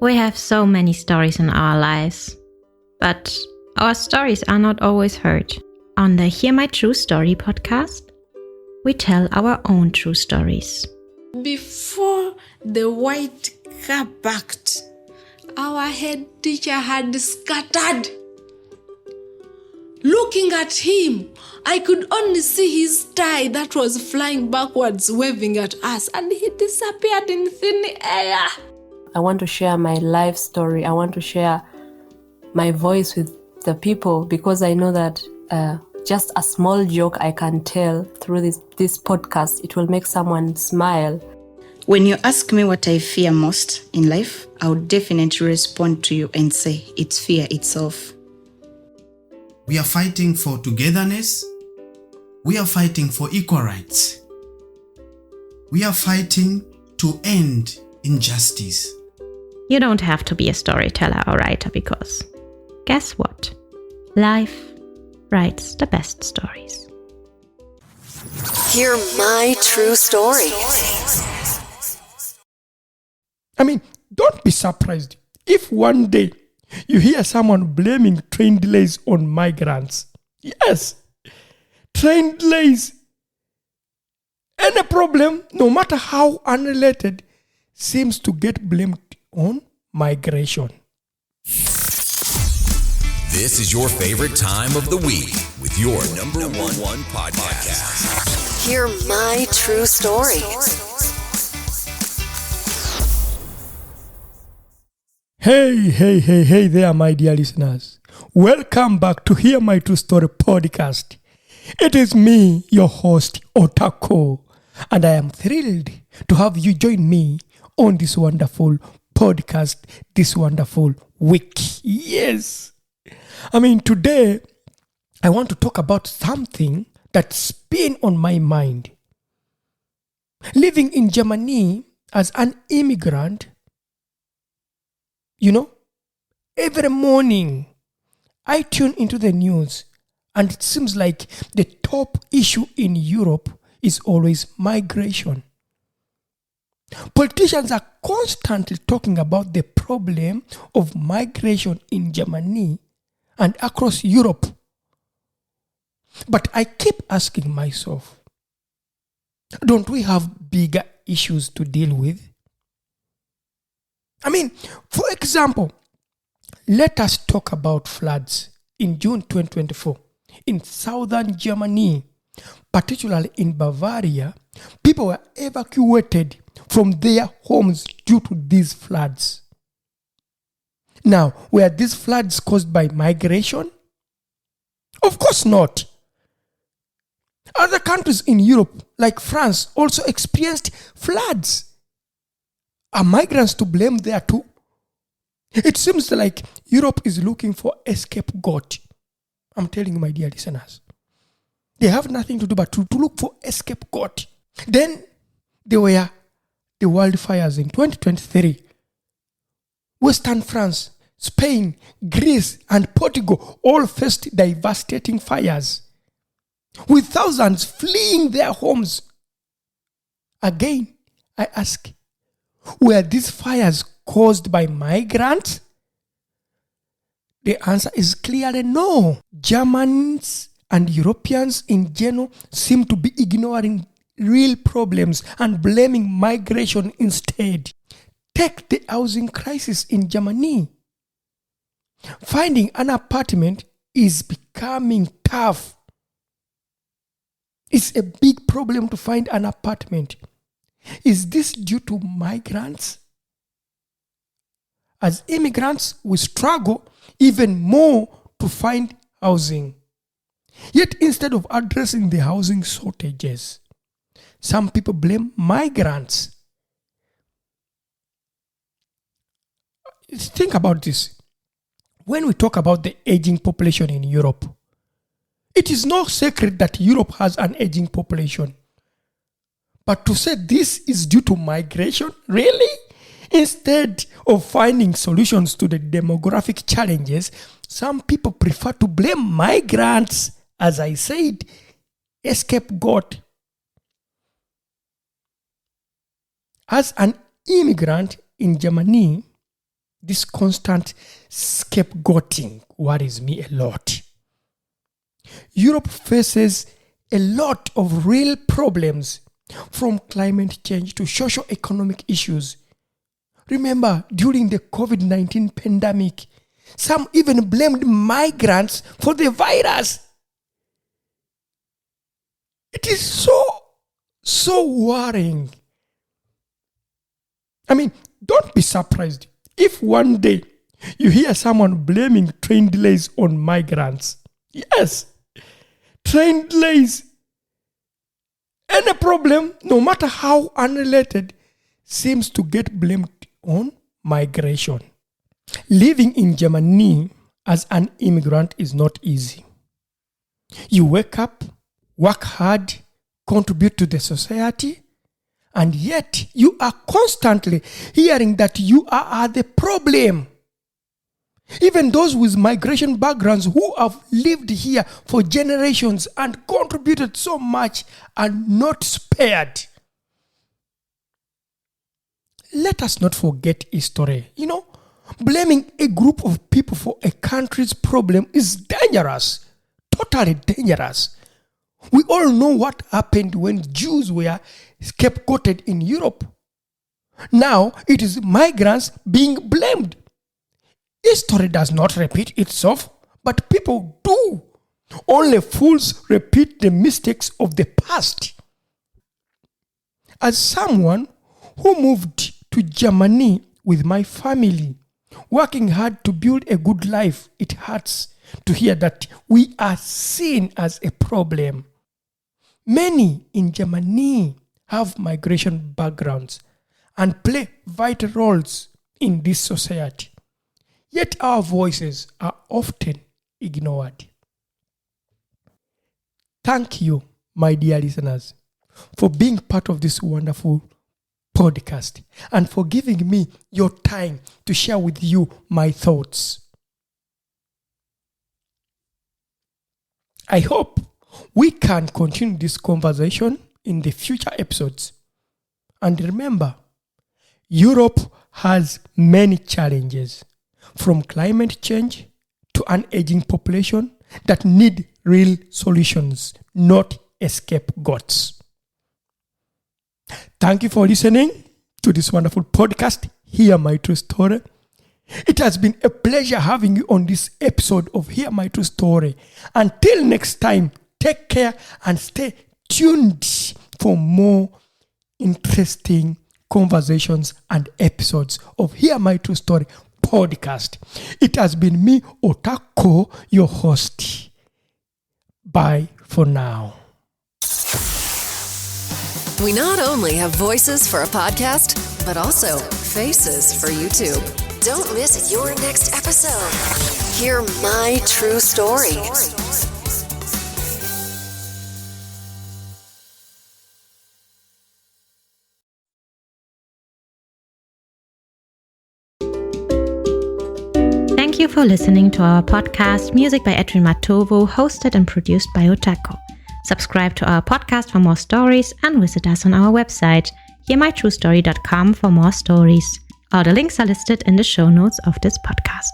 We have so many stories in our lives, but our stories are not always heard. On the Hear My True Story podcast, we tell our own true stories. Before the white car parked, our head teacher had scattered. Looking at him, I could only see his tie that was flying backwards, waving at us, and he disappeared in thin air. I want to share my life story. I want to share my voice with the people because I know that just a small joke I can tell through this podcast, it will make someone smile. When you ask me what I fear most in life, I would definitely respond to you and say it's fear itself. We are fighting for togetherness. We are fighting for equal rights. We are fighting to end injustice. You don't have to be a storyteller or writer because, guess what? Life writes the best stories. Hear my true story. Don't be surprised if one day you hear someone blaming train delays on migrants. Yes, train delays. Any problem, no matter how unrelated, seems to get blamed on migration. This is your favorite time of the week with your number one podcast. Hear my true story. Hey there, my dear listeners. Welcome back to Hear My True Story podcast. It is me, your host, Otako, and I am thrilled to have you join me on this wonderful podcast, this wonderful week. Yes. Today, I want to talk about something that's been on my mind. Living in Germany as an immigrant, every morning I tune into the news and it seems like the top issue in Europe is always migration. Politicians are constantly talking about the problem of migration in Germany and across Europe. But I keep asking myself, don't we have bigger issues to deal with? For example, let us talk about floods in June 2024 in southern Germany, particularly in Bavaria. People were evacuated from their homes due to these floods. Now, were these floods caused by migration? Of course not. Other countries in Europe, like France, also experienced floods. Are migrants to blame there too? It seems like Europe is looking for a scapegoat. I'm telling you, my dear listeners. They have nothing to do but to look for a scapegoat. Then there were the wildfires in 2023. Western France, Spain, Greece, and Portugal all faced devastating fires, with thousands fleeing their homes. Again, I ask, were these fires caused by migrants? The answer is clearly no. Germans and Europeans in general seem to be ignoring real problems and blaming migration instead. Take the housing crisis in Germany. Finding an apartment is becoming tough. It's a big problem to find an apartment. Is this due to migrants? As immigrants, we struggle even more to find housing. Yet instead of addressing the housing shortages, some people blame migrants. Think about this. When we talk about the aging population in Europe, it is no secret that Europe has an aging population. But to say this is due to migration, really? Instead of finding solutions to the demographic challenges, some people prefer to blame migrants, as I said, a scapegoat. As an immigrant in Germany, this constant scapegoating worries me a lot. Europe faces a lot of real problems, from climate change to socio-economic issues. Remember, during the COVID-19 pandemic, some even blamed migrants for the virus. It is so worrying. I mean, don't be surprised if one day you hear someone blaming train delays on migrants. Yes, train delays. Any problem, no matter how unrelated, seems to get blamed on migration. Living in Germany as an immigrant is not easy. You wake up, work hard, contribute to the society, and yet you are constantly hearing that you are the problem. Even those with migration backgrounds who have lived here for generations and contributed so much are not spared. Let us not forget history. Blaming a group of people for a country's problem is dangerous, totally dangerous. We all know what happened when Jews were scapegoated in Europe. Now it is migrants being blamed. History does not repeat itself, but people do. Only fools repeat the mistakes of the past. As someone who moved to Germany with my family, working hard to build a good life, it hurts to hear that we are seen as a problem. Many in Germany have migration backgrounds and play vital roles in this society. Yet our voices are often ignored. Thank you, my dear listeners, for being part of this wonderful podcast and for giving me your time to share with you my thoughts. I hope we can continue this conversation in the future episodes. And remember, Europe has many challenges, from climate change to an aging population that need real solutions, not scapegoats. Thank you for listening to this wonderful podcast, Hear My True Story. It has been a pleasure having you on this episode of Hear My True Story. Until next time, take care and stay tuned for more interesting conversations and episodes of Hear My True Story podcast. It has been me, Otako, your host. Bye for now. We not only have voices for a podcast, but also faces for YouTube. Don't miss your next episode. Hear My True Story. Thank you for listening to our podcast, Music by Edwin Matovo, hosted and produced by Otako. Subscribe to our podcast for more stories and visit us on our website, hearmytruestory.com, for more stories. All the links are listed in the show notes of this podcast.